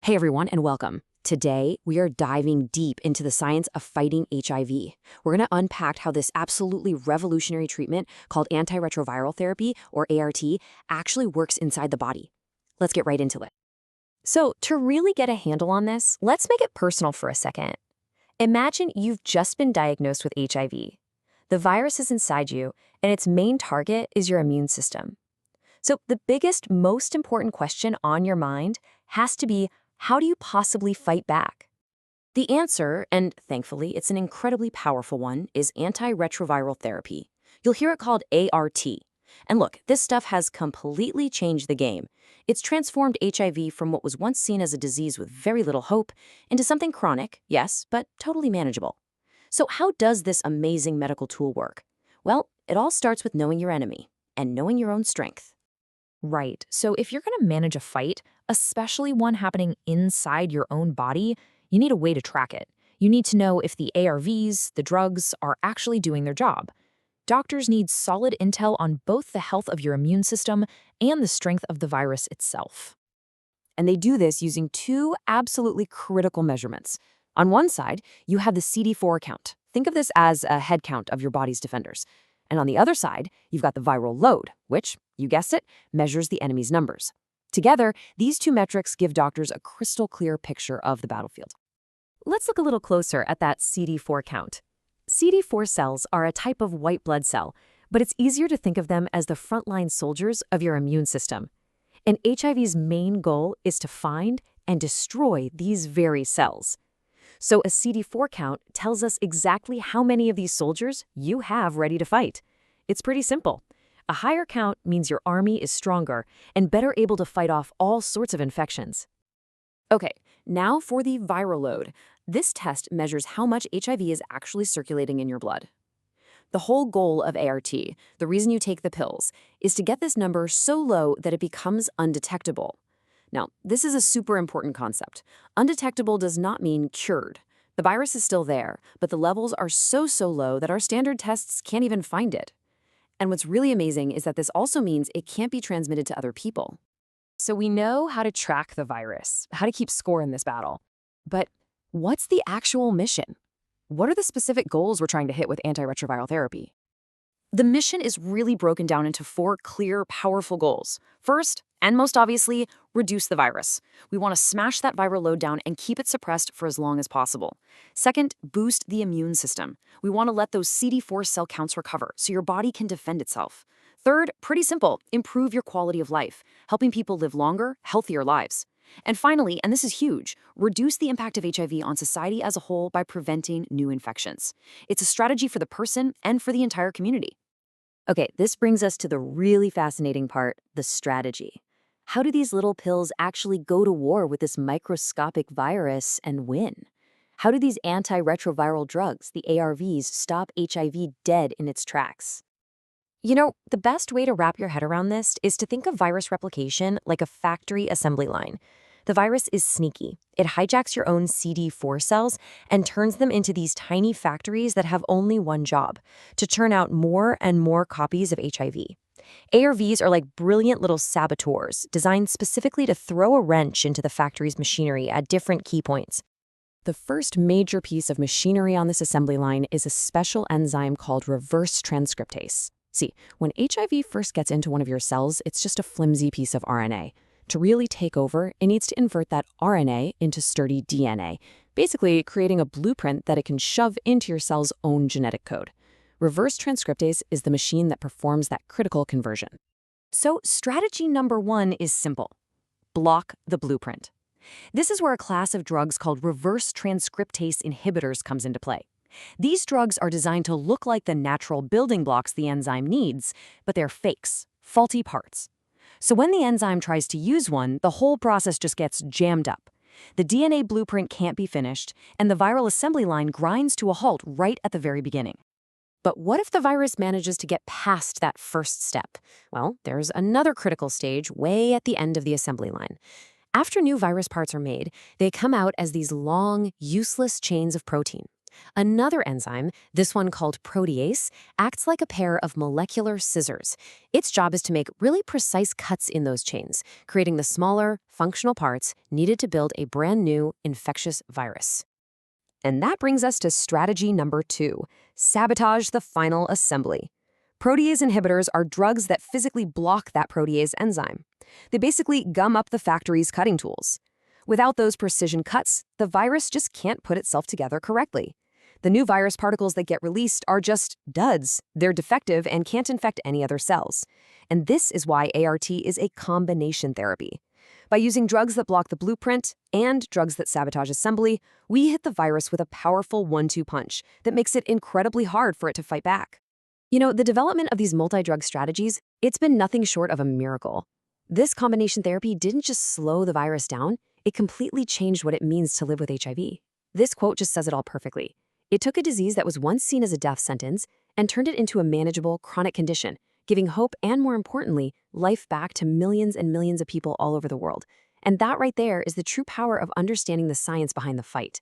Hey everyone, and welcome. Today, we are diving deep into the science of fighting HIV. We're going to unpack how this absolutely revolutionary treatment called antiretroviral therapy, or ART, actually works inside the body. Let's get right into it. So, to really get a handle on this, let's make it personal for a second. Imagine you've just been diagnosed with HIV. The virus is inside you, and its main target is your immune system. So, the biggest, most important question on your mind has to be, how do you possibly fight back? The answer, and thankfully it's an incredibly powerful one, is antiretroviral therapy. You'll hear it called ART. And look, this stuff has completely changed the game. It's transformed HIV from what was once seen as a disease with very little hope into something chronic, yes, but totally manageable. So how does this amazing medical tool work? Well, it all starts with knowing your enemy and knowing your own strength. Right, so if you're going to manage a fight, especially one happening inside your own body, you need a way to track it. You need to know if the ARVs, the drugs, are actually doing their job. Doctors need solid intel on both the health of your immune system and the strength of the virus itself. And they do this using two absolutely critical measurements. On one side, you have the CD4 count. Think of this as a head count of your body's defenders. And on the other side, you've got the viral load, which, you guessed it, measures the enemy's numbers. Together, these two metrics give doctors a crystal clear picture of the battlefield. Let's look a little closer at that CD4 count. CD4 cells are a type of white blood cell, but it's easier to think of them as the frontline soldiers of your immune system. And HIV's main goal is to find and destroy these very cells. So a CD4 count tells us exactly how many of these soldiers you have ready to fight. It's pretty simple. A higher count means your army is stronger and better able to fight off all sorts of infections. Okay, now for the viral load. This test measures how much HIV is actually circulating in your blood. The whole goal of ART, the reason you take the pills, is to get this number so low that it becomes undetectable. Now, this is a super important concept. Undetectable does not mean cured. The virus is still there, but the levels are so low that our standard tests can't even find it. And what's really amazing is that this also means it can't be transmitted to other people. So we know how to track the virus, how to keep score in this battle. But what's the actual mission? What are the specific goals we're trying to hit with antiretroviral therapy? The mission is really broken down into four clear, powerful goals. First, and most obviously, reduce the virus. We want to smash that viral load down and keep it suppressed for as long as possible. Second, boost the immune system. We want to let those CD4 cell counts recover so your body can defend itself. Third, pretty simple, improve your quality of life, helping people live longer, healthier lives. And finally, and this is huge, reduce the impact of HIV on society as a whole by preventing new infections. It's a strategy for the person and for the entire community. Okay, this brings us to the really fascinating part, the strategy. How do these little pills actually go to war with this microscopic virus and win? How do these antiretroviral drugs, the ARVs, stop HIV dead in its tracks? You know, the best way to wrap your head around this is to think of virus replication like a factory assembly line. The virus is sneaky. It hijacks your own CD4 cells and turns them into these tiny factories that have only one job: to churn out more and more copies of HIV. ARVs are like brilliant little saboteurs designed specifically to throw a wrench into the factory's machinery at different key points. The first major piece of machinery on this assembly line is a special enzyme called reverse transcriptase. See, when HIV first gets into one of your cells, it's just a flimsy piece of RNA. To really take over, it needs to invert that RNA into sturdy DNA, basically creating a blueprint that it can shove into your cell's own genetic code. Reverse transcriptase is the machine that performs that critical conversion. So strategy number one is simple: block the blueprint. This is where a class of drugs called reverse transcriptase inhibitors comes into play. These drugs are designed to look like the natural building blocks the enzyme needs, but they're fakes, faulty parts. So when the enzyme tries to use one, the whole process just gets jammed up. The DNA blueprint can't be finished, and the viral assembly line grinds to a halt right at the very beginning. But what if the virus manages to get past that first step? Well, there's another critical stage way at the end of the assembly line. After new virus parts are made, they come out as these long, useless chains of protein. Another enzyme, this one called protease, acts like a pair of molecular scissors. Its job is to make really precise cuts in those chains, creating the smaller, functional parts needed to build a brand new infectious virus. And that brings us to strategy number 2, sabotage the final assembly. Protease inhibitors are drugs that physically block that protease enzyme. They basically gum up the factory's cutting tools. Without those precision cuts, the virus just can't put itself together correctly. The new virus particles that get released are just duds. They're defective and can't infect any other cells. And this is why ART is a combination therapy. By using drugs that block the blueprint and drugs that sabotage assembly, we hit the virus with a powerful 1-2 punch that makes it incredibly hard for it to fight back. You know, the development of these multi-drug strategies, it's been nothing short of a miracle. This combination therapy didn't just slow the virus down, it completely changed what it means to live with HIV. This quote just says it all perfectly. It took a disease that was once seen as a death sentence and turned it into a manageable, chronic condition, giving hope and, more importantly, life back to millions and millions of people all over the world. And that right there is the true power of understanding the science behind the fight.